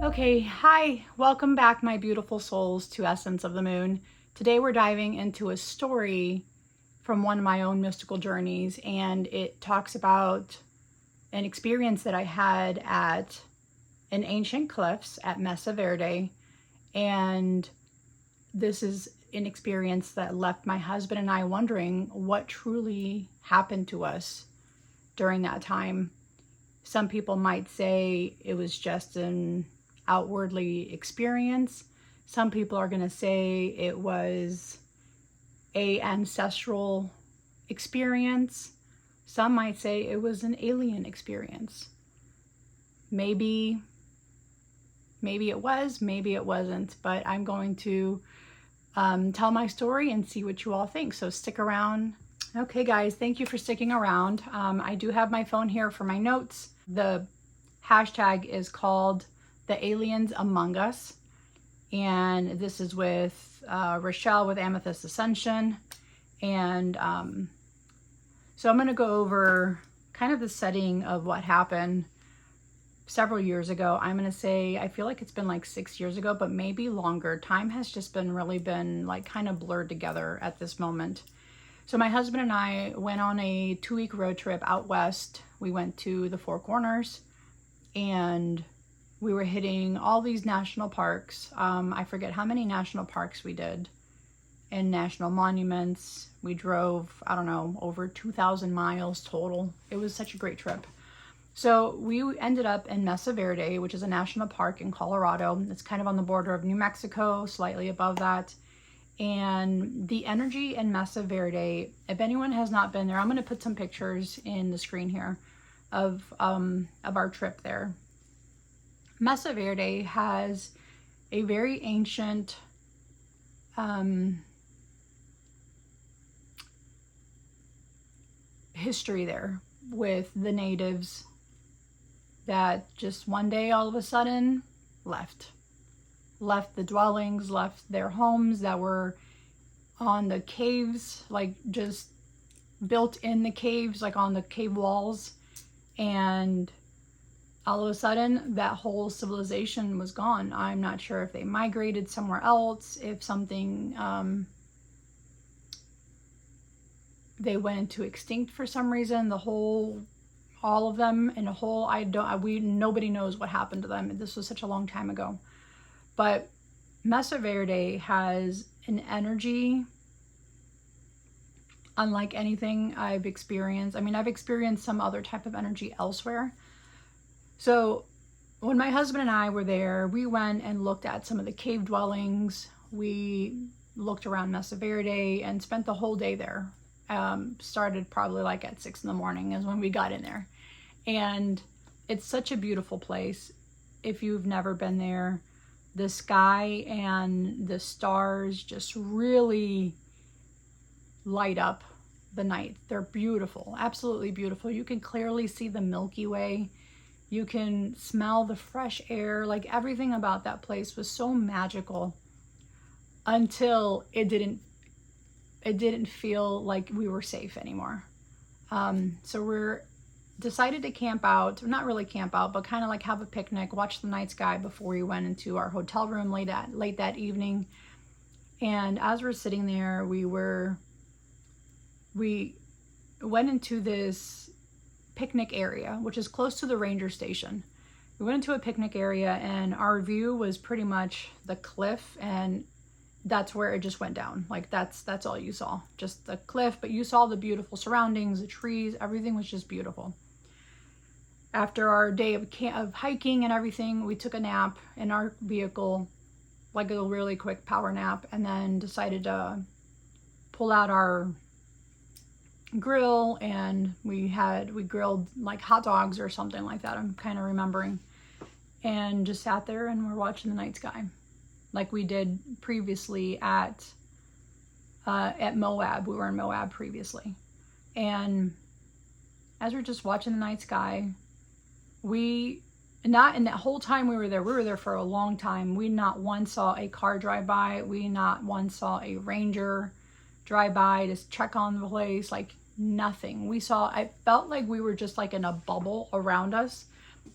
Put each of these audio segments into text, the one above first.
Okay, hi, welcome back, my beautiful souls, to Essence of the Moon. Today we're diving into a story from one of my own mystical journeys, and it talks about an experience that I had at an ancient cliffs at Mesa Verde. And this is an experience that left my husband and I wondering what truly happened to us during that time. Some people might say it was just an outwardly experience. Some people are going to say it was a ancestral experience. Some might say it was an alien experience. Maybe it was, maybe it wasn't, but I'm going to tell my story and see what you all think. So stick around. Okay guys, thank you for sticking around. I do have my phone here for my notes. The hashtag is called The Aliens Among Us, and this is with Rochelle with Amethyst Ascension. And so I'm going to go over kind of the setting of what happened several years ago. I'm going to say, I feel like it's been like 6 years ago, but maybe longer. Time has just been really been like kind of blurred together at this moment. So my husband and I went on a 2-week road trip out west. We went to the Four Corners, and we were hitting all these national parks. I forget how many national parks we did, and national monuments. We drove, I don't know, over 2,000 miles total. It was such a great trip. So we ended up in Mesa Verde, which is a national park in Colorado. It's kind of on the border of New Mexico, slightly above that. And the energy in Mesa Verde, if anyone has not been there, I'm going to put some pictures in the screen here of our trip there. Mesa Verde has a very ancient history there with the natives that just one day all of a sudden left the dwellings, left their homes that were on the caves, like just built in the caves, like on the cave walls. And all of a sudden that whole civilization was gone. I'm not sure if they migrated somewhere else, if something, they went into extinct for some reason, all of them in a whole, nobody knows what happened to them. This was such a long time ago. But Mesa Verde has an energy unlike anything I've experienced. I mean, I've experienced some other type of energy elsewhere. So when my husband and I were there, we went and looked at some of the cave dwellings. We looked around Mesa Verde and spent the whole day there. Started probably like at 6 in the morning is when we got in there. And it's such a beautiful place. If you've never been there, the sky and the stars just really light up the night. They're beautiful, absolutely beautiful. You can clearly see the Milky Way. You can smell the fresh air. Like everything about that place was so magical until it didn't feel like we were safe anymore. So we're decided to camp out, not really camp out, but kind of like have a picnic, watch the night sky before we went into our hotel room late that evening. And as we're sitting there, we went into this picnic area, which is close to the ranger station. We went into a picnic area, and our view was pretty much the cliff, and that's where it just went down. Like that's all you saw, just the cliff, but you saw the beautiful surroundings, the trees, everything was just beautiful. After our day of hiking and everything, we took a nap in our vehicle, like a really quick power nap, and then decided to pull out our grill, and we grilled like hot dogs or something like that, I'm kind of remembering, and just sat there and we're watching the night sky like we did previously at Moab. We were in Moab previously. And as we're just watching the night sky, not in that whole time we were there for a long time. We not once saw a car drive by. We not once saw a ranger. drive by to check on the place, like nothing. I felt like we were just like in a bubble around us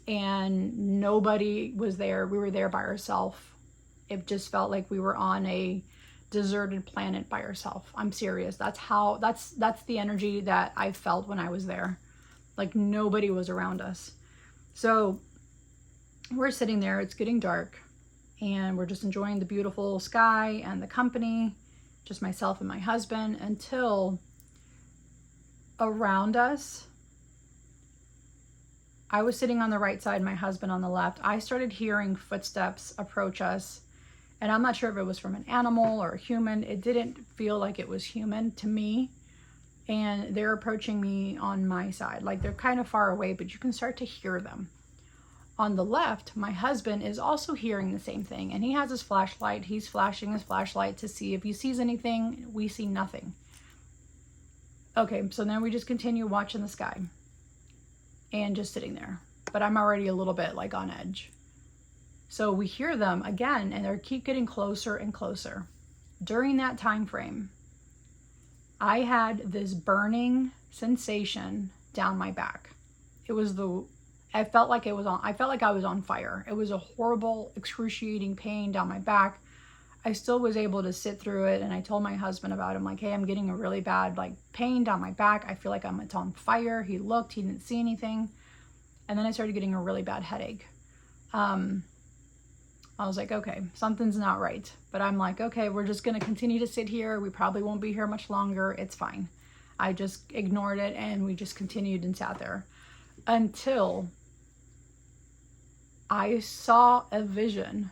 and nobody was there. We were there by ourselves. It just felt like we were on a deserted planet by ourselves. I'm serious. That's the energy that I felt when I was there. Like nobody was around us. So we're sitting there, it's getting dark, and we're just enjoying the beautiful sky and the company, just myself and my husband, until around us, I was sitting on the right side, my husband on the left. I started hearing footsteps approach us, and I'm not sure if it was from an animal or a human. It didn't feel like it was human to me, and they're approaching me on my side. Like they're kind of far away, but you can start to hear them. On the left, my husband is also hearing the same thing, and he has his flashlight. He's flashing his flashlight to see if he sees anything. We see nothing. Okay, so then we just continue watching the sky and just sitting there. But I'm already a little bit like on edge. So we hear them again, and they keep getting closer and closer. During that time frame, I had this burning sensation down my back. I felt like I was on fire. It was a horrible, excruciating pain down my back. I still was able to sit through it, and I told my husband about it. I'm like, hey, I'm getting a really bad like pain down my back. I feel like it's on fire. He looked, he didn't see anything. And then I started getting a really bad headache. I was like, okay, something's not right. But I'm like, okay, we're just gonna continue to sit here. We probably won't be here much longer. It's fine. I just ignored it, and we just continued and sat there until I saw a vision,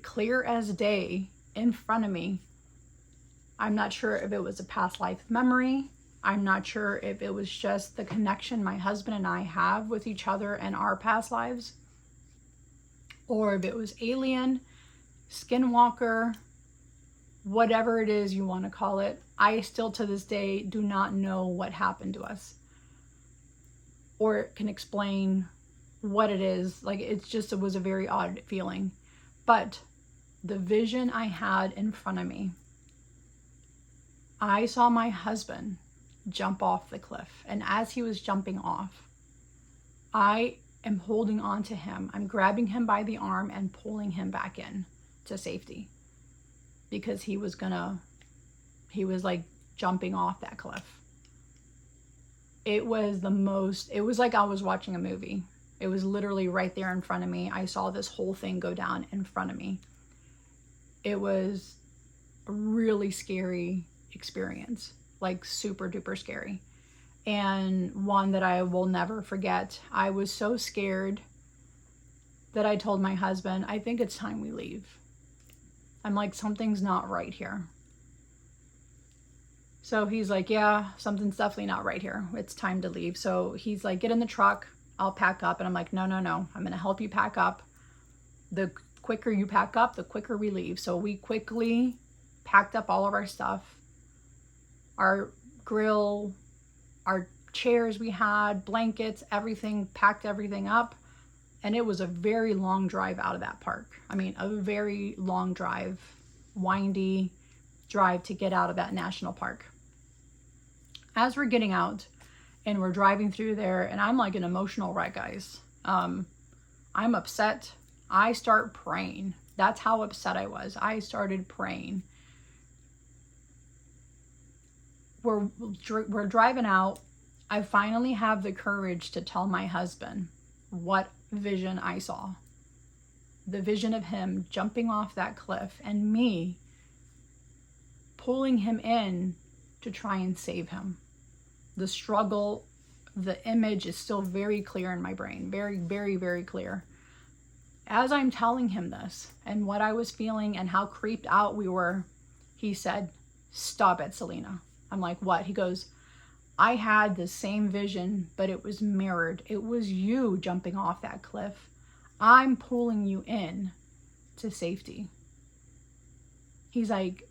clear as day, in front of me. I'm not sure if it was a past life memory. I'm not sure if it was just the connection my husband and I have with each other and our past lives, or if it was alien, skinwalker, whatever it is you want to call it. I still to this day do not know what happened to us or can explain what it is. Like it was a very odd feeling. But the vision I had in front of me, I saw my husband jump off the cliff. And as he was jumping off, I am holding on to him. I'm grabbing him by the arm and pulling him back in to safety, because he was like jumping off that cliff. It was like I was watching a movie. It was literally right there in front of me. I saw this whole thing go down in front of me. It was a really scary experience, like super duper scary, and one that I will never forget. I was so scared that I told my husband, I think it's time we leave. I'm like, something's not right here. So he's like, yeah, something's definitely not right here. It's time to leave. So he's like, get in the truck, I'll pack up. And I'm like, no, I'm going to help you pack up. The quicker you pack up, the quicker we leave. So we quickly packed up all of our stuff, our grill, our chairs we had, blankets, everything, packed everything up. And it was a very long drive out of that park. I mean, a very long drive, windy drive to get out of that national park. As we're getting out and we're driving through there, and I'm like an emotional wreck, guys. I'm upset. I start praying. That's how upset I was. I started praying. We're driving out. I finally have the courage to tell my husband what vision I saw. The vision of him jumping off that cliff and me pulling him in to try and save him. The struggle, the image is still very clear in my brain. Very, very, very clear. As I'm telling him this and what I was feeling and how creeped out we were, he said, stop it, Selena. I'm like, what? He goes, I had the same vision, but it was mirrored. It was you jumping off that cliff. I'm pulling you in to safety. He's like,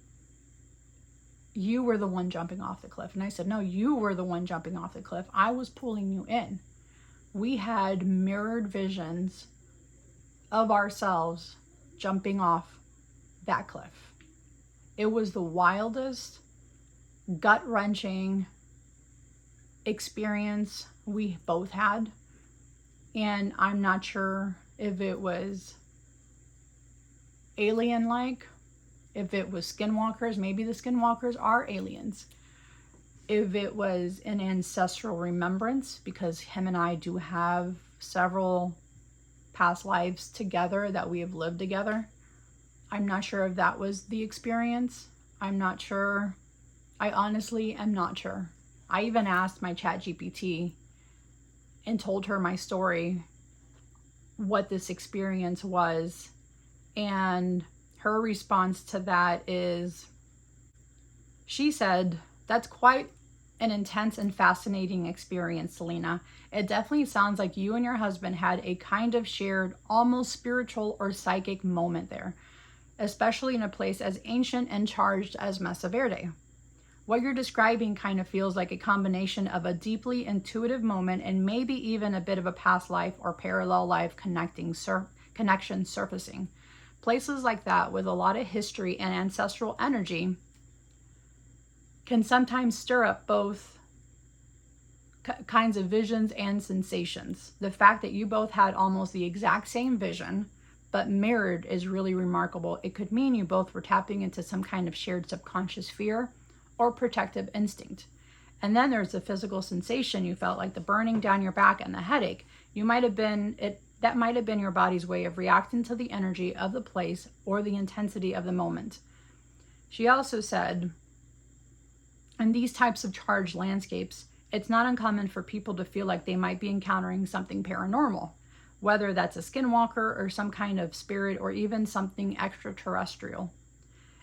you were the one jumping off the cliff. And I said, no, you were the one jumping off the cliff. I was pulling you in. We had mirrored visions of ourselves jumping off that cliff. It was the wildest, gut-wrenching experience we both had. And I'm not sure if it was alien-like, if it was skinwalkers. Maybe the skinwalkers are aliens. If it was an ancestral remembrance, because him and I do have several past lives together that we have lived together. I'm not sure if that was the experience. I'm not sure. I honestly am not sure. I even asked my ChatGPT and told her my story, what this experience was. And her response to that is, she said, "That's quite an intense and fascinating experience, Selena. It definitely sounds like you and your husband had a kind of shared, almost spiritual or psychic moment there, especially in a place as ancient and charged as Mesa Verde. What you're describing kind of feels like a combination of a deeply intuitive moment and maybe even a bit of a past life or parallel life connection surfacing. Places like that with a lot of history and ancestral energy can sometimes stir up both kinds of visions and sensations. The fact that you both had almost the exact same vision, but mirrored, is really remarkable. It could mean you both were tapping into some kind of shared subconscious fear or protective instinct. And then there's the physical sensation you felt, like the burning down your back and the headache. That might have been your body's way of reacting to the energy of the place or the intensity of the moment." She also said, in these types of charged landscapes, it's not uncommon for people to feel like they might be encountering something paranormal, whether that's a skinwalker or some kind of spirit or even something extraterrestrial.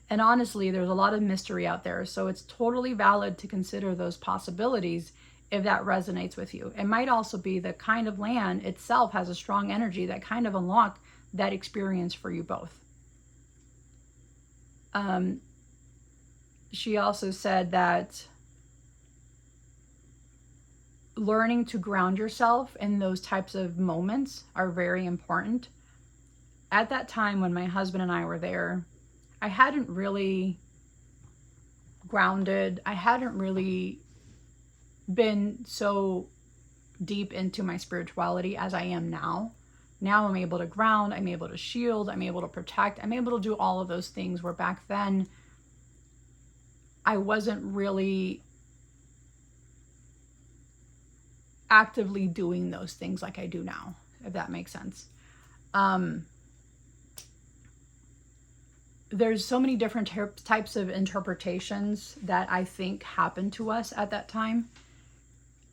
And honestly, there's a lot of mystery out there, so it's totally valid to consider those possibilities if that resonates with you. It might also be the kind of land itself has a strong energy that kind of unlocked that experience for you both. She also said that learning to ground yourself in those types of moments are very important. At that time when my husband and I were there, I hadn't really grounded. I hadn't really been so deep into my spirituality as I am now. Now I'm able to ground, I'm able to shield, I'm able to protect, I'm able to do all of those things, where back then I wasn't really actively doing those things like I do now, if that makes sense. There's so many different types of interpretations that I think happened to us at that time.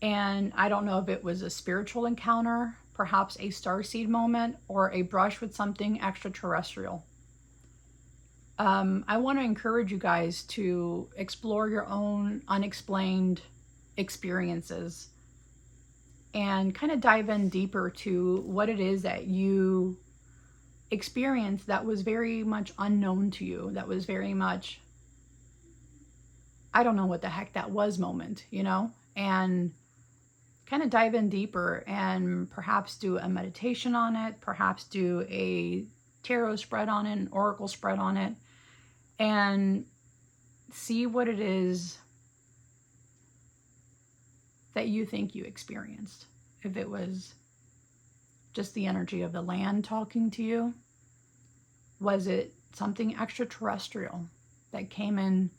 And I don't know if it was a spiritual encounter, perhaps a starseed moment, or a brush with something extraterrestrial. I want to encourage you guys to explore your own unexplained experiences and kind of dive in deeper to what it is that you experienced that was very much unknown to you, that was very much, I don't know what the heck that was moment, you know? And kind of dive in deeper and perhaps do a meditation on it, perhaps do a tarot spread on it, an oracle spread on it, and see what it is that you think you experienced. If it was just the energy of the land talking to you, was it something extraterrestrial that came in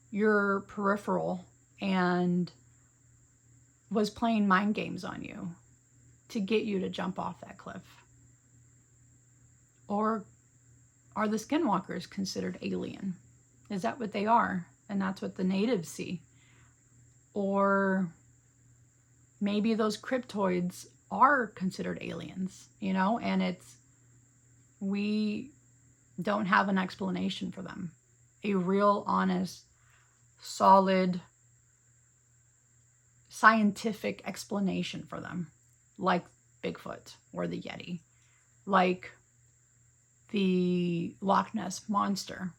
your peripheral and was playing mind games on you to get you to jump off that cliff? Or are the skinwalkers considered alien? Is that what they are? And that's what the natives see? Or maybe those cryptoids are considered aliens, you know, and we don't have an explanation for them. A real, honest, solid, scientific explanation for them, like Bigfoot or the Yeti, like the Loch Ness Monster,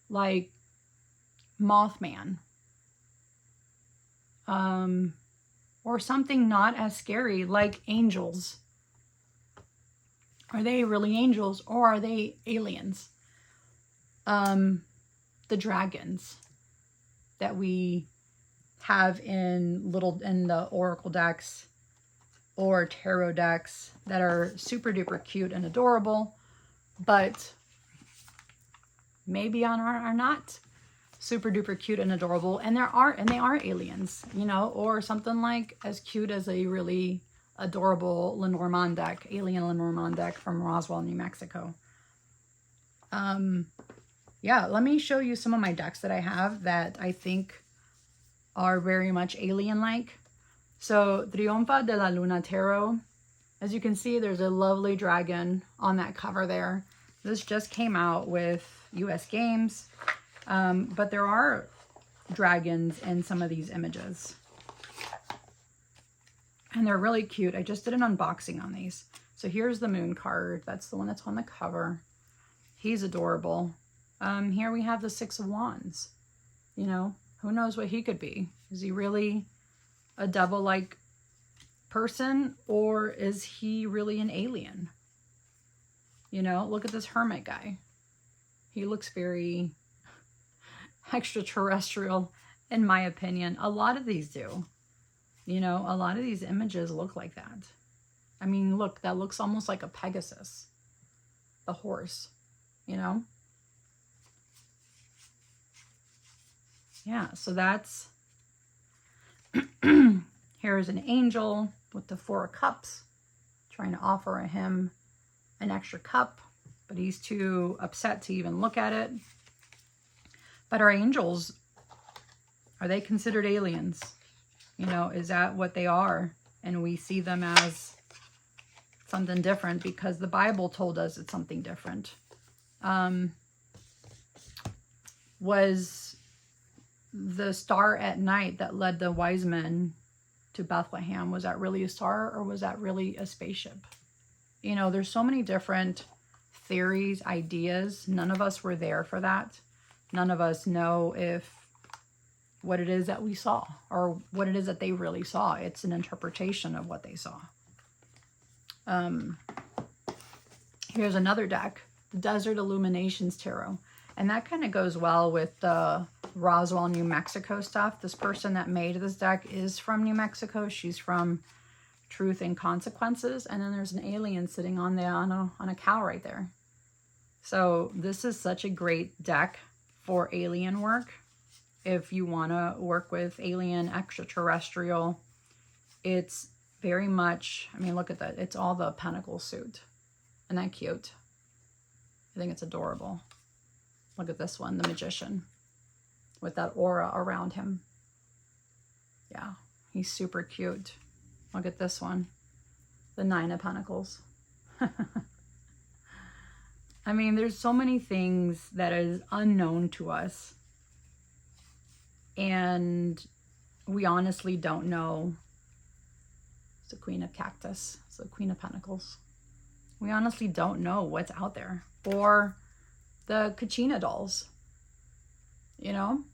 like Mothman, or something not as scary like angels. Are they really angels or are they aliens? The dragons that we have in the oracle decks or tarot decks that are super duper cute and adorable, but maybe are not super duper cute and adorable, and they are aliens, you know, or something like as cute as a really adorable Lenormand deck, alien Lenormand deck from Roswell, New Mexico. Yeah, let me show you some of my decks that I have that I think are very much alien-like. So, Triunfa de la Luna Tarot. As you can see, there's a lovely dragon on that cover there. This just came out with US Games, but there are dragons in some of these images. And they're really cute. I just did an unboxing on these. So here's the moon card. That's the one that's on the cover. He's adorable. Here we have the Six of Wands. You know, who knows what he could be? Is he really a devil-like person, or is he really an alien? You know, look at this hermit guy. He looks very extraterrestrial, in my opinion. A lot of these do. You know, a lot of these images look like that. I mean, look, that looks almost like a Pegasus, the horse, you know? Yeah, so that's, here's an angel with the Four of Cups, trying to offer him an extra cup, but he's too upset to even look at it. But our angels, are they considered aliens? You know, is that what they are? And we see them as something different because the Bible told us it's something different. Was the star at night that led the wise men to Bethlehem, was that really a star, or was that really a spaceship? You know, there's so many different theories, ideas. None of us were there for that. None of us know what it is that we saw or what it is that they really saw. It's an interpretation of what they saw. Here's another deck, the Desert Illuminations Tarot. And that kind of goes well with the Roswell, New Mexico stuff. This person that made this deck is from New Mexico. She's from Truth and Consequences. And then there's an alien sitting on a cow right there. So this is such a great deck for alien work. If you want to work with alien, extraterrestrial, it's very much, I mean, look at that. It's all the pentacle suit. Isn't that cute? I think it's adorable. Look at this one, the Magician, with that aura around him. Yeah, he's super cute. Look at this one, the Nine of Pentacles. I mean, there's so many things that is unknown to us. And we honestly don't know. It's the Queen of Cactus. It's the Queen of Pentacles. We honestly don't know what's out there. Or the Kachina dolls. You know?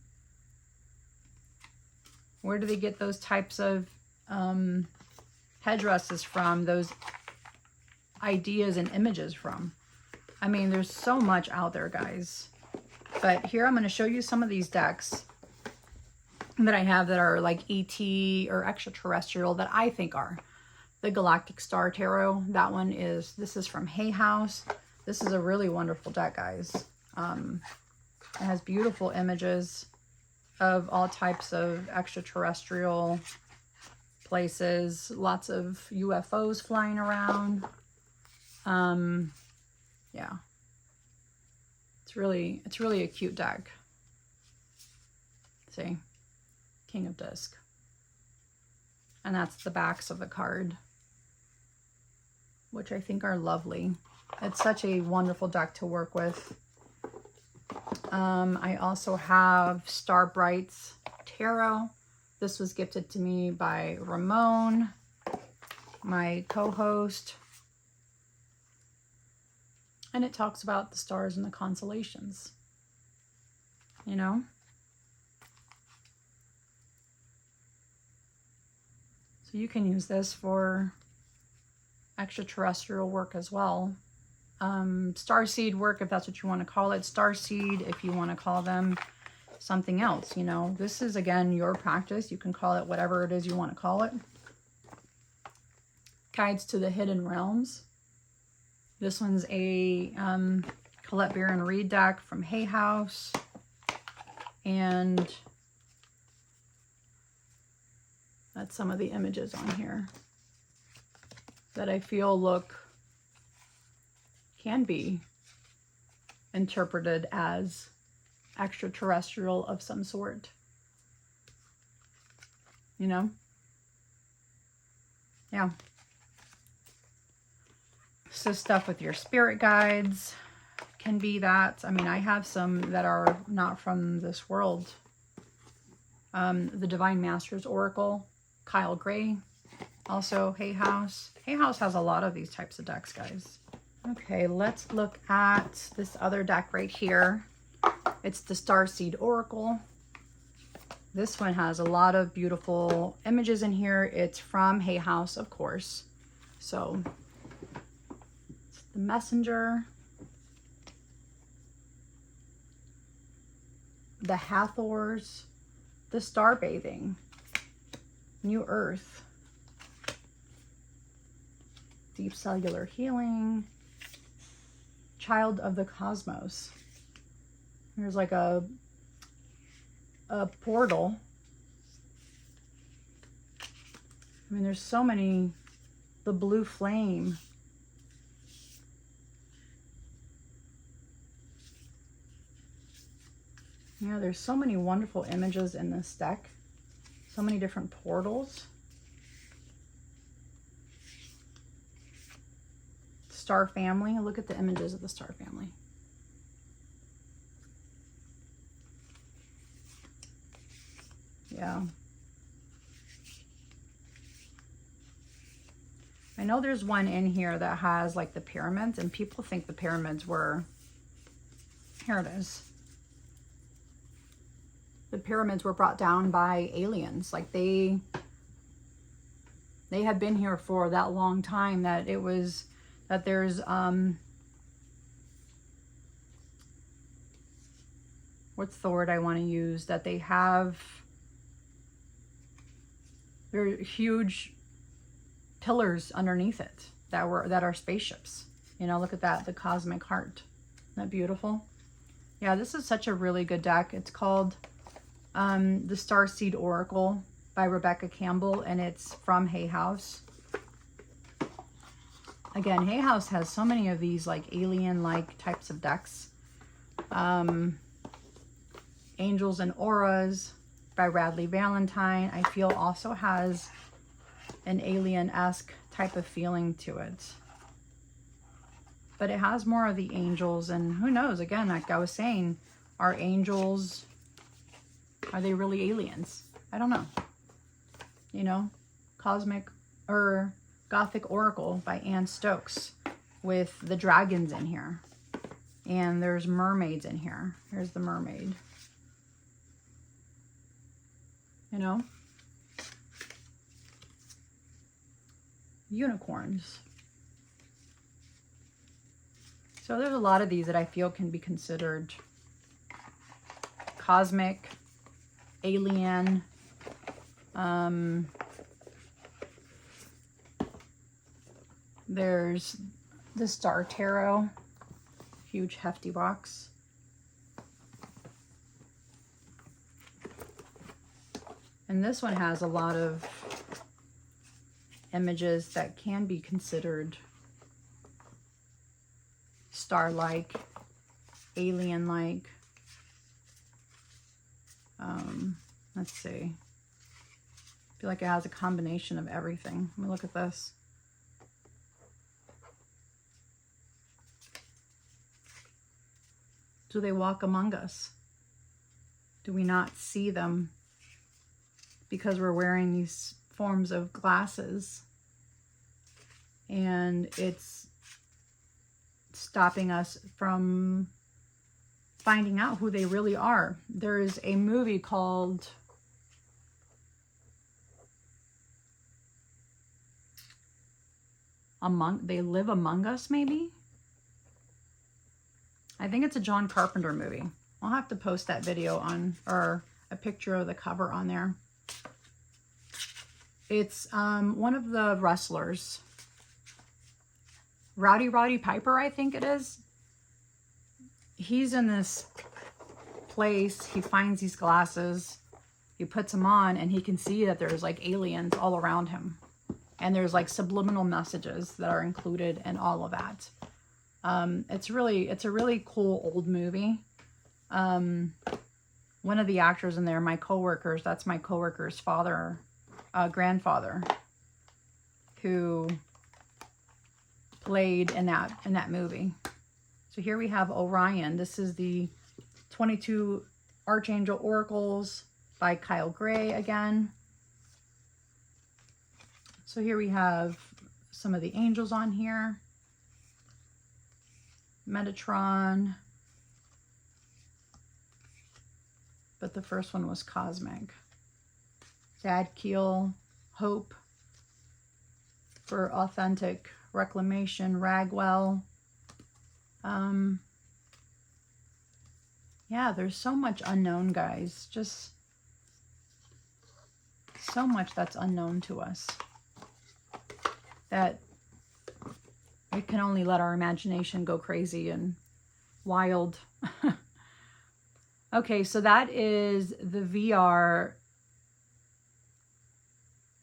Where do they get those types of headdresses from? Those ideas and images from? I mean, there's so much out there, guys. But here I'm going to show you some of these decks that I have that are like ET or extraterrestrial that I think are. The Galactic Star Tarot. That one is, this is from Hay House. This is a really wonderful deck, guys. It has beautiful images of all types of extraterrestrial places. Lots of UFOs flying around. Yeah. It's really a cute deck. See? King of Disc. And that's the backs of the card, which I think are lovely. It's such a wonderful deck to work with. I also have Star Bright's Tarot. This was gifted to me by Ramon, my co-host. And it talks about the stars and the constellations, you know? So you can use this for extraterrestrial work as well. Starseed work, if that's what you want to call it. Starseed, if you want to call them. something else, you know. This is, again, your practice. You can call it whatever it is you want to call it. Guides to the Hidden Realms. This one's a Colette Baron Reed deck from Hay House. And that's some of the images on here that I feel can be interpreted as extraterrestrial of some sort. You know? Yeah. So stuff with your spirit guides can be that. I mean, I have some that are not from this world. The Divine Masters Oracle, Kyle Gray, also Hay House. Hay House has a lot of these types of decks, guys. Okay, let's look at this other deck right here. It's the Starseed Oracle. This one has a lot of beautiful images in here. It's from Hay House, of course. So, it's the Messenger, the Hathors, the Star Bathing, New Earth, Deep Cellular Healing, Child of the Cosmos. There's like a portal. I mean, there's so many. The Blue Flame. Yeah, there's so many wonderful images in this deck. So many different portals. Star Family. Look at the images of the Star Family. Yeah. I know there's one in here that has like the pyramids, and people think the pyramids were, here it is. The pyramids were brought down by aliens. Like they had been here for that long time that it was, that there's, what's the word I want to use? That they have, there are huge pillars underneath it that are spaceships. You know, look at that, the Cosmic Heart. Isn't that beautiful? Yeah, this is such a really good deck. It's called the Starseed Oracle by Rebecca Campbell, and it's from Hay House. Again, Hay House has so many of these like alien-like types of decks. Angels and Auras by Radley Valentine, I feel also has an alien-esque type of feeling to it. But it has more of the angels, and who knows, again, like I was saying, are angels, are they really aliens? I don't know. You know, Gothic Oracle by Anne Stokes with the dragons in here. And there's mermaids in here. Here's the mermaid. You know? Unicorns. So there's a lot of these that I feel can be considered cosmic, alien, there's the Star Tarot, huge hefty box. And this one has a lot of images that can be considered star-like, alien-like. Let's see. I feel like it has a combination of everything. Let me look at this. Do they walk among us? Do we not see them because we're wearing these forms of glasses? And it's stopping us from finding out who they really are. There is a movie called They Live Among Us, maybe? I think it's a John Carpenter movie. I'll have to post that video on, or a picture of the cover on there. It's one of the wrestlers. Roddy Piper, I think it is. He's in this place. He finds these glasses. He puts them on and he can see that there's like aliens all around him. And there's like subliminal messages that are included in all of that. It's a really cool old movie. One of the actors in there, my coworkers, that's my coworker's grandfather, who played in that movie. So here we have Orion. This is the 22 Archangel Oracles by Kyle Gray again. So here we have some of the angels on here. Metatron. But the first one was Cosmic. Zadkiel, Hope, for Authentic Reclamation, Ragwell. Yeah, there's so much unknown, guys. Just so much that's unknown to us, that we can only let our imagination go crazy and wild. Okay, so that is the VR,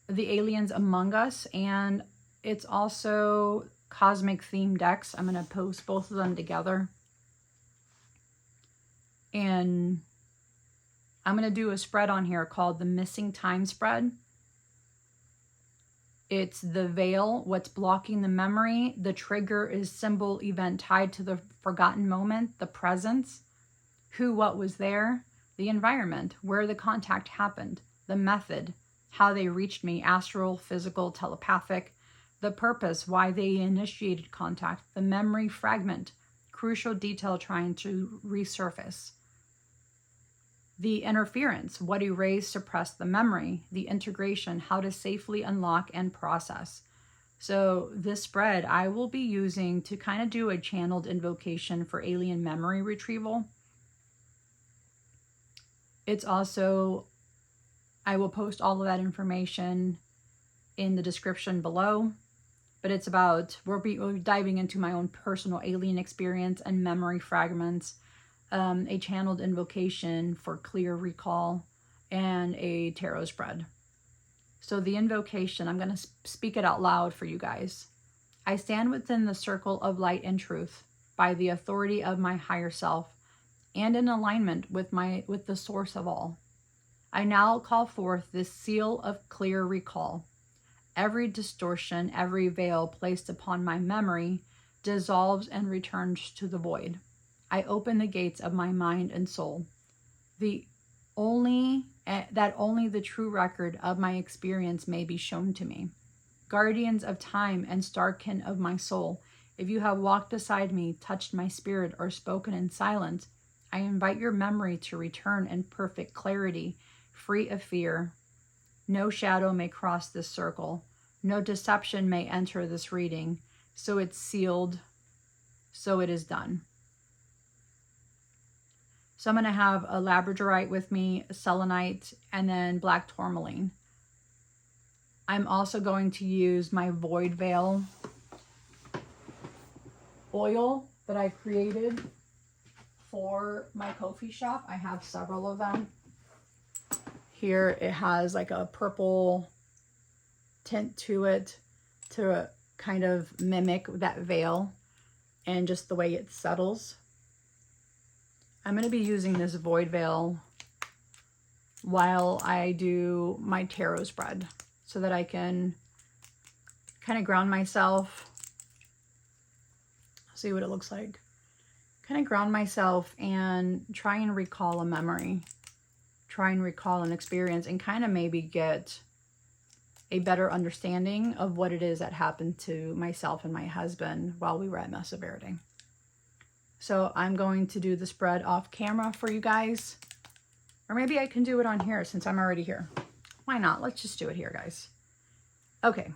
The Aliens Among Us, and it's also cosmic theme decks. I'm going to post both of them together. And I'm going to do a spread on here called the Missing Time Spread. It's the veil, what's blocking the memory. The trigger is symbol event tied to the forgotten moment, the presence, who, what was there, the environment, where the contact happened, the method, how they reached me, astral, physical, telepathic, the purpose, why they initiated contact, the memory fragment, crucial detail trying to resurface, the interference, what erased, suppressed the memory, the integration, how to safely unlock and process. So this spread I will be using to kind of do a channeled invocation for alien memory retrieval. It's also, I will post all of that information in the description below, but it's about, we're diving into my own personal alien experience and memory fragments, a channeled invocation for clear recall, and a tarot spread. So the invocation, I'm going to speak it out loud for you guys. I stand within the circle of light and truth by the authority of my higher self and in alignment with the source of all. I now call forth this seal of clear recall. Every distortion, every veil placed upon my memory dissolves and returns to the void. I open the gates of my mind and soul. That only the true record of my experience may be shown to me. Guardians of time and starkin of my soul, if you have walked beside me, touched my spirit, or spoken in silence, I invite your memory to return in perfect clarity, free of fear. No shadow may cross this circle. No deception may enter this reading. So it's sealed. So it is done. So I'm going to have a labradorite with me, selenite, and then black tourmaline. I'm also going to use my void veil oil that I created for my Ko-fi shop. I have several of them. Here it has like a purple tint to it to kind of mimic that veil and just the way it settles. I'm going to be using this void veil while I do my tarot spread so that I can kind of ground myself. See what it looks like. Kind of ground myself and try and recall a memory. Try and recall an experience and kind of maybe get a better understanding of what it is that happened to myself and my husband while we were at Mesa Verde. So I'm going to do the spread off camera for you guys. Or maybe I can do it on here since I'm already here. Why not? Let's just do it here, guys. Okay.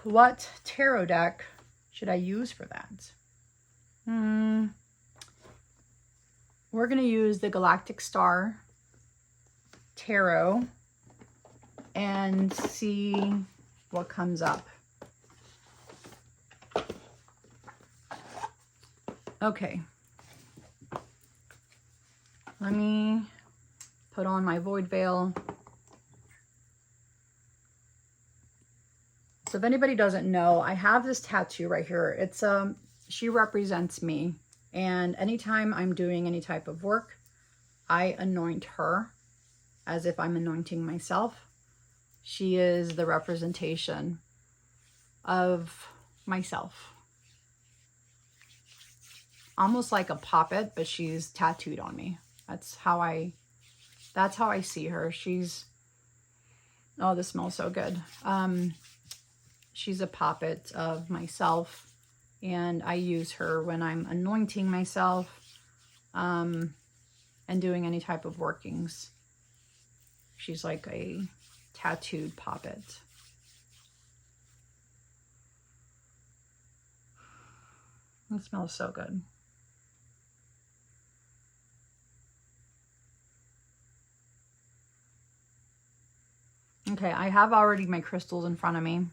What tarot deck should I use for that? we're going to use the Galactic Star Tarot and see what comes up. Okay. Let me put on my void veil. So if anybody doesn't know, I have this tattoo right here. It's she represents me, and anytime I'm doing any type of work, I anoint her as if I'm anointing myself. She is the representation of myself. Almost like a puppet, but she's tattooed on me. That's how I see her. She's, oh, this smells so good. She's a puppet of myself, and I use her when I'm anointing myself and doing any type of workings. She's like a tattooed puppet. It smells so good. Okay, I have already my crystals in front of me.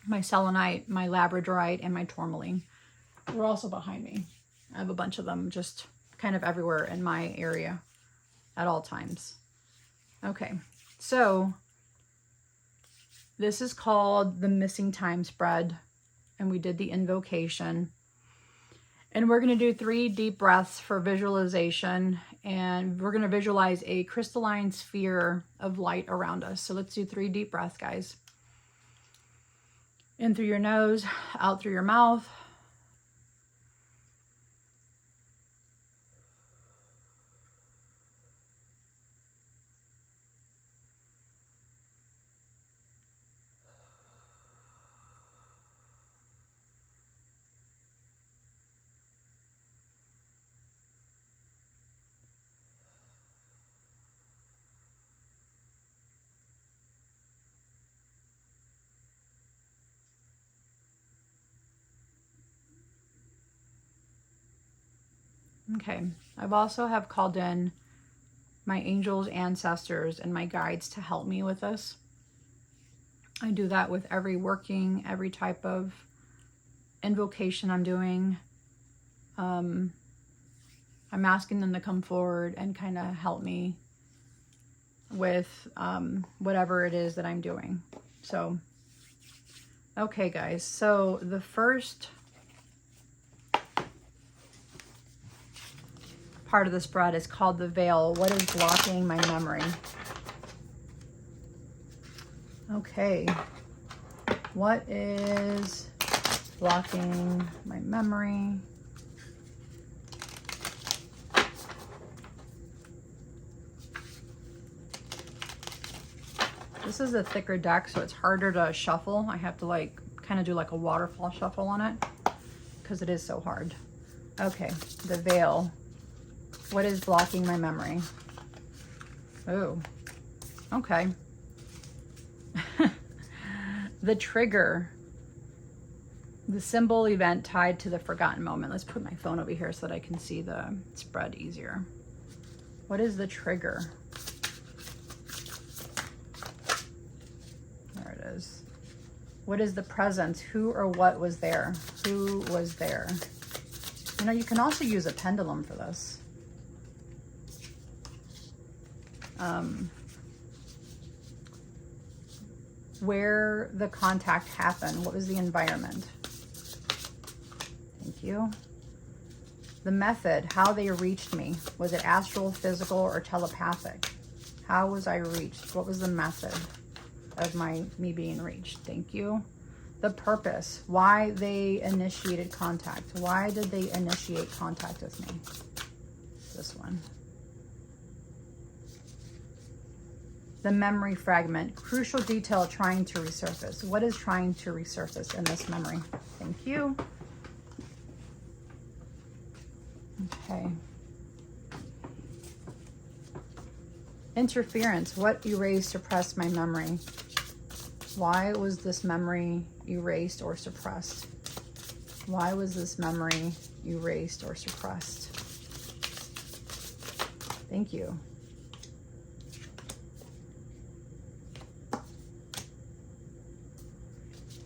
My selenite, my labradorite, and my tourmaline. They're also behind me. I have a bunch of them just kind of everywhere in my area at all times. Okay, so this is called the Missing Time Spread, and we did the invocation. And we're going to do 3 deep breaths for visualization, and we're going to visualize a crystalline sphere of light around us. So let's do 3 deep breaths, guys. In through your nose, out through your mouth. Okay, I've also have called in my angels, ancestors, and my guides to help me with this. I do that with every working, every type of invocation I'm doing. I'm asking them to come forward and kind of help me with whatever it is that I'm doing. So, okay, guys, so the first part of the spread is called the veil. What is blocking my memory? Okay, what is blocking my memory? This is a thicker deck, so it's harder to shuffle. I have to like kind of do like a waterfall shuffle on it because it is so hard. Okay, the veil. What is blocking my memory? Oh, okay. The trigger. The symbol event tied to the forgotten moment. Let's put my phone over here so that I can see the spread easier. What is the trigger? There it is. What is the presence? Who or what was there? Who was there? You know, you can also use a pendulum for this. Where the contact happened. What was the environment? Thank you. The method, how they reached me. Was it astral, physical, or telepathic? How was I reached? What was the method of me being reached? Thank you. The purpose, why they initiated contact. Why did they initiate contact with me? This one. The memory fragment, crucial detail trying to resurface. What is trying to resurface in this memory? Thank you. Okay. Interference, what erased, suppressed my memory? Why was this memory erased or suppressed? Why was this memory erased or suppressed? Thank you.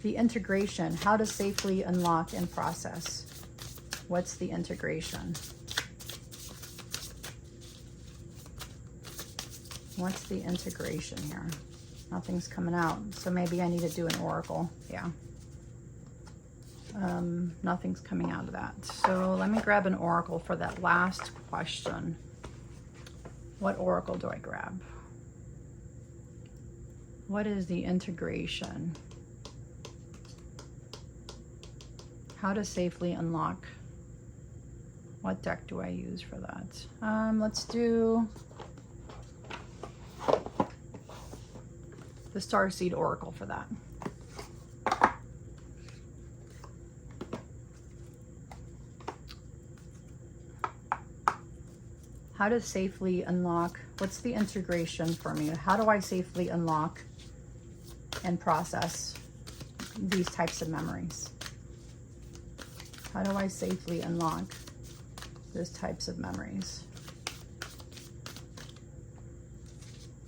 The integration, how to safely unlock and process. What's the integration? What's the integration here? Nothing's coming out, so maybe I need to do an oracle. Yeah. Nothing's coming out of that. So let me grab an oracle for that last question. What oracle do I grab? What is the integration? How to safely unlock. What deck do I use for that? Let's do the Starseed Oracle for that. How to safely unlock. What's the integration for me? How do I safely unlock and process these types of memories? How do I safely unlock these types of memories?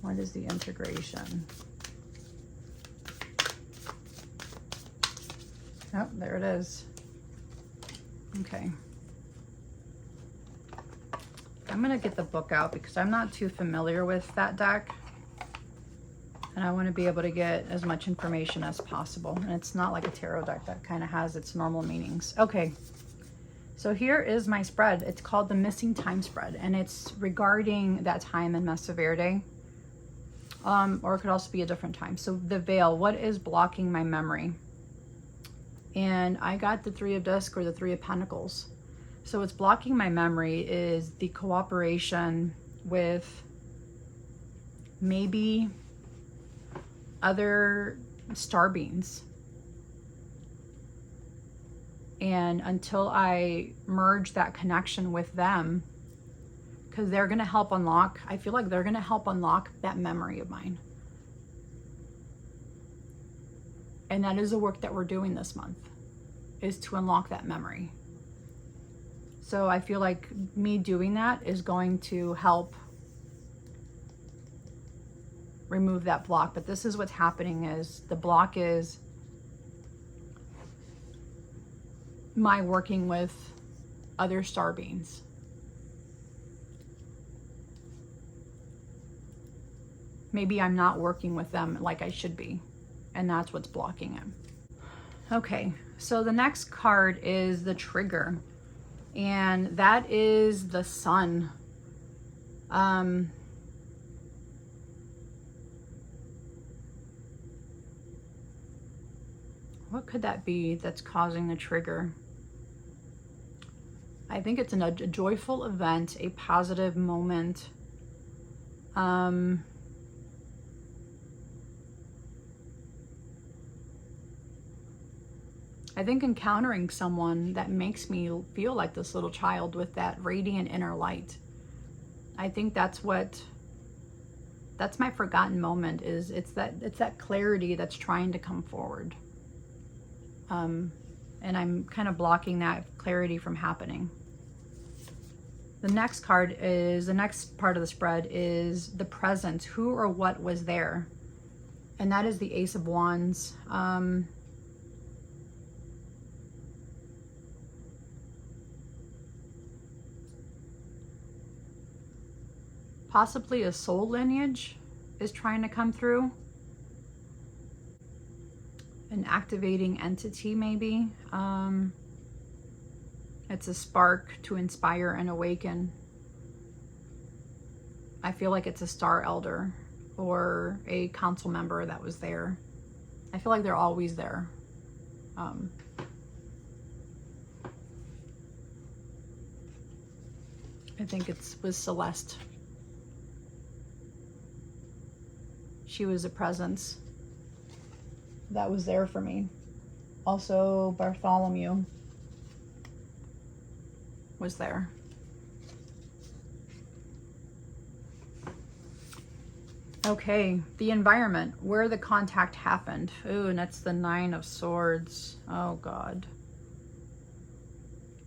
What is the integration? Oh, there it is. Okay. I'm going to get the book out because I'm not too familiar with that deck. And I want to be able to get as much information as possible. And it's not like a tarot deck that kind of has its normal meanings. Okay. So here is my spread. It's called the Missing Time Spread. And it's regarding that time in Mesa Verde. Or it could also be a different time. So the veil, what is blocking my memory? And I got the Three of Discs or the Three of Pentacles. So what's blocking my memory is the cooperation with maybe other star beings. And until I merge that connection with them, because they're going to help unlock, I feel like they're going to help unlock that memory of mine. And that is the work that we're doing this month, is to unlock that memory. So I feel like me doing that is going to help remove that block. But this is what's happening, is the block is my working with other star beings. Maybe I'm not working with them like I should be, and that's what's blocking it. Okay, so the next card is the trigger, and that is the sun. What could that be that's causing the trigger? I think it's a joyful event, a positive moment. I think encountering someone that makes me feel like this little child with that radiant inner light. I think that's my forgotten moment, is it's that clarity that's trying to come forward. And I'm kind of blocking that clarity from happening. The next part of the spread is the present. Who or what was there? And that is the Ace of Wands. Possibly a soul lineage is trying to come through. An activating entity, maybe. It's a spark to inspire and awaken. I feel like it's a star elder or a council member that was there. I feel like they're always there. I think it was Celeste. She was a presence that was there for me. Also, Bartholomew was there. Okay, the environment, where the contact happened. Ooh, and that's the Nine of Swords. Oh God.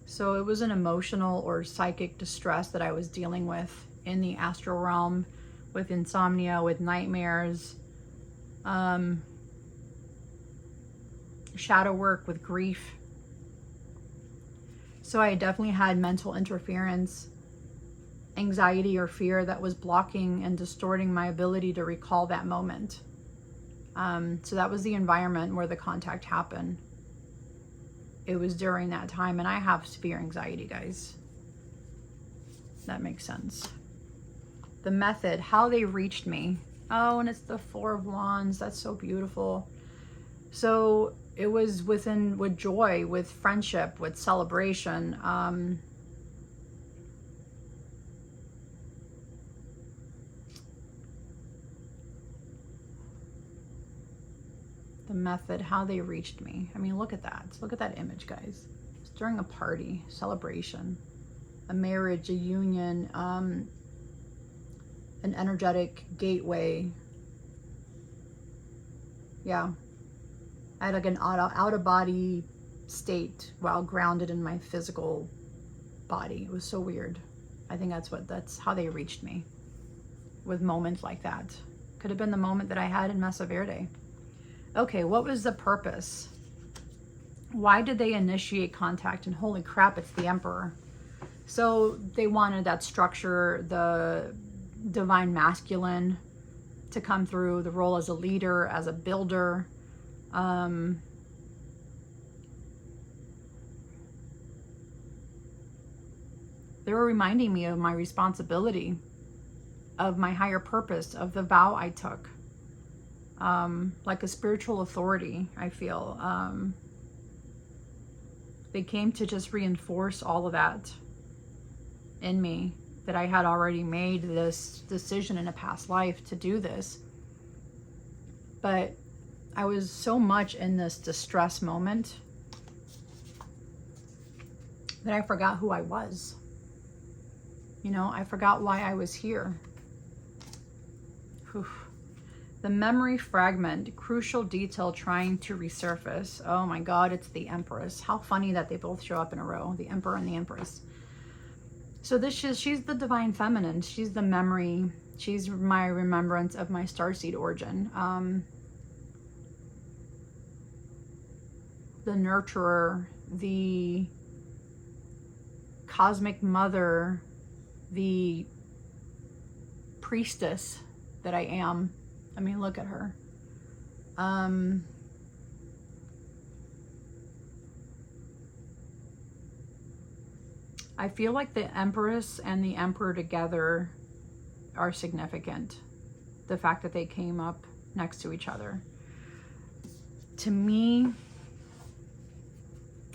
So it was an emotional or psychic distress that I was dealing with, in the astral realm with insomnia, with nightmares, shadow work, with grief. So I definitely had mental interference, anxiety or fear that was blocking and distorting my ability to recall that moment. So that was the environment where the contact happened. It was during that time, and I have severe anxiety, guys. That makes sense. The method, how they reached me. Oh, and it's the Four of Wands. That's so beautiful. So it was with joy, with friendship, with celebration. The method, how they reached me. I mean, look at that. Look at that image, guys. It's during a party, celebration, a marriage, a union, an energetic gateway. Yeah. I had like an out-of-body state while grounded in my physical body. It was so weird. I think that's how they reached me, with moments like that. Could have been the moment that I had in Mesa Verde. Okay, what was the purpose? Why did they initiate contact? And holy crap, it's the Emperor. So they wanted that structure, the divine masculine to come through, the role as a leader, as a builder. They were reminding me of my responsibility, of my higher purpose, of the vow I took. Like a spiritual authority, I feel. They came to just reinforce all of that in me, that I had already made this decision in a past life to do this. But I was so much in this distress moment that I forgot who I was. You know, I forgot why I was here. Whew. The memory fragment, crucial detail trying to resurface. Oh my God, it's the Empress. How funny that they both show up in a row, the Emperor and the Empress. So she's the divine feminine. She's the memory. She's my remembrance of my starseed origin. The nurturer, the cosmic mother, the priestess that I am. I mean, look at her. I feel like the Empress and the Emperor together are significant. The fact that they came up next to each other. To me,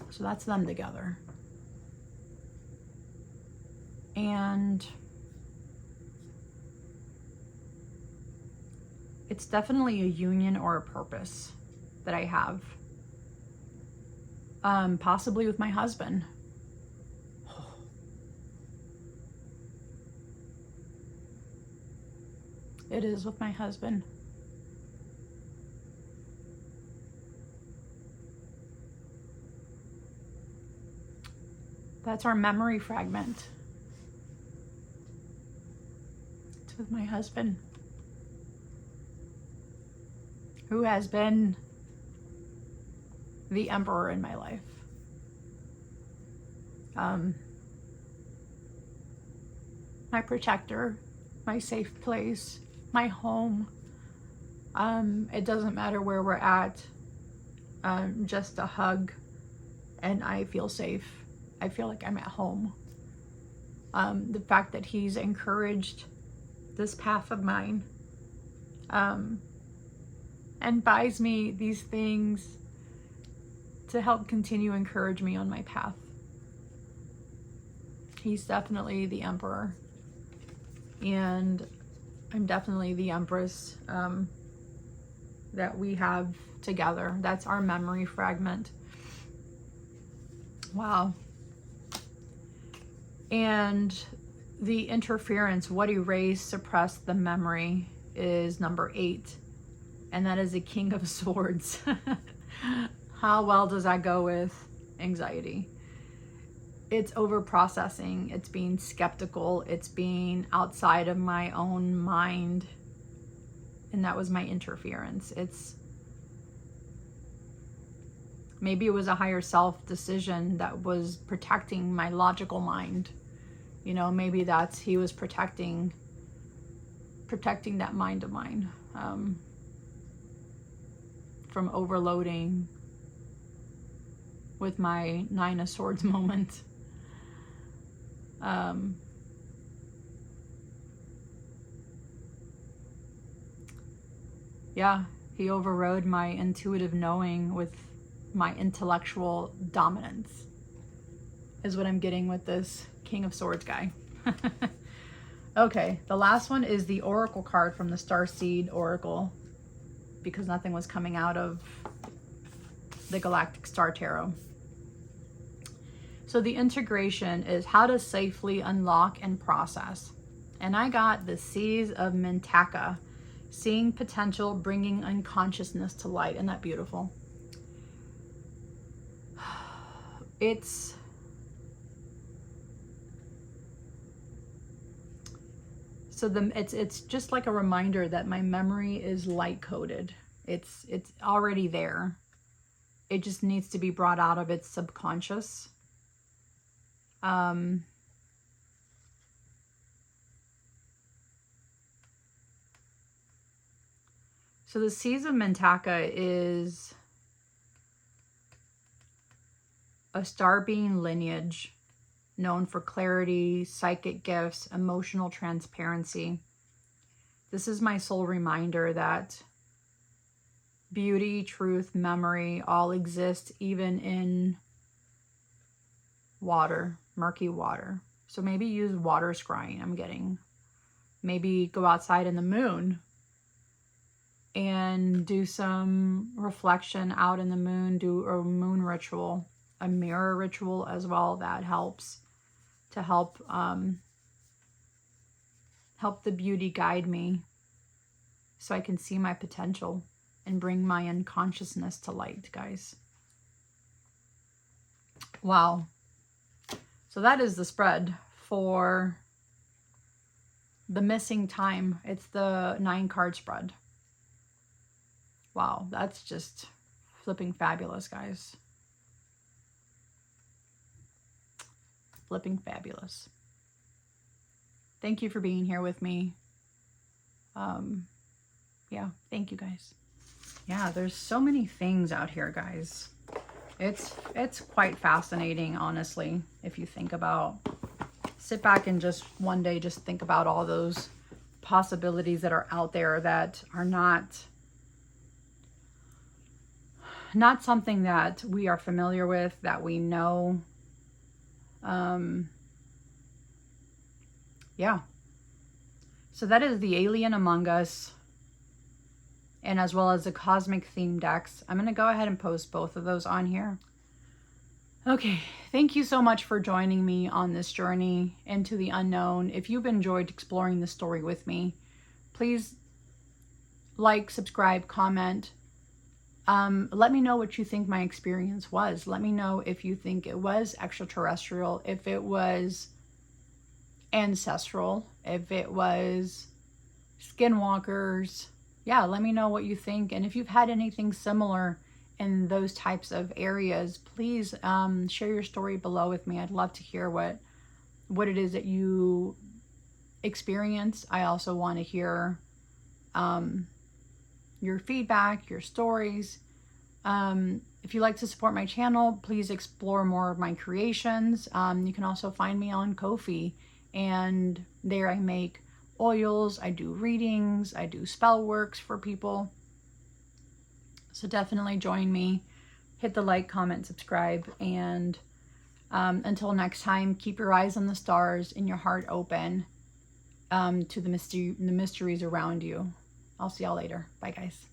so that's them together. And it's definitely a union or a purpose that I have. Possibly with my husband. It is with my husband. That's our memory fragment. It's with my husband, who has been the Emperor in my life. My protector, my safe place, my home. It doesn't matter where we're at. Just a hug and I feel safe. I feel like I'm at home. The fact that he's encouraged this path of mine, and buys me these things to help continue encourage me on my path. He's definitely the Emperor, and I'm definitely the Empress that we have together. That's our memory fragment. Wow. And the interference, what erased, suppressed the memory, is number 8. And that is the King of Swords. How well does that go with anxiety? it's over processing, it's being skeptical, it's being outside of my own mind. And that was my interference. Maybe it was a higher self decision that was protecting my logical mind. You know, maybe he was protecting that mind of mine from overloading with my Nine of Swords moment. Yeah, he overrode my intuitive knowing with my intellectual dominance, is what I'm getting with this King of Swords guy. Okay, the last one is the Oracle card from the Starseed Oracle, because nothing was coming out of the Galactic Star Tarot. So the integration is how to safely unlock and process. And I got the Seas of Mintaka, seeing potential, bringing unconsciousness to light. Isn't that beautiful? It's just like a reminder that my memory is light coded. It's already there. It just needs to be brought out of its subconscious. So the Seas of Mintaka is a star being lineage known for clarity, psychic gifts, emotional transparency. This is my soul reminder that beauty, truth, memory all exist even in water, murky water. So maybe use water scrying, I'm getting. Maybe go outside in the moon and do some reflection out in the moon, do a moon ritual, a mirror ritual as well. That helps to help the beauty guide me so I can see my potential and bring my unconsciousness to light, guys. Wow. So that is the spread for the missing time. It's the 9-card spread. Wow, that's just flipping fabulous, guys. Flipping fabulous. Thank you for being here with me. Yeah, thank you, guys. Yeah, there's so many things out here, guys. It's quite fascinating, honestly, if you think about, sit back and just one day just think about all those possibilities that are out there that are not something that we are familiar with, that we know. Yeah. So that is the Alien Among Us, and as well as the Cosmic Theme decks. I'm going to go ahead and post both of those on here. Okay, thank you so much for joining me on this journey into the unknown. If you've enjoyed exploring the story with me, please like, subscribe, comment. Let me know what you think my experience was. Let me know if you think it was extraterrestrial, if it was ancestral, if it was skinwalkers. Yeah, let me know what you think. And if you've had anything similar in those types of areas, please share your story below with me. I'd love to hear what it is that you experienced. I also want to hear your feedback, your stories. If you'd like to support my channel, please explore more of my creations. You can also find me on Ko-fi, and there I make oils, I do readings, I do spell works for people. So definitely join me. Hit the like, comment, subscribe, and until next time, keep your eyes on the stars and your heart open to the mysteries around you. I'll see y'all later. Bye, guys.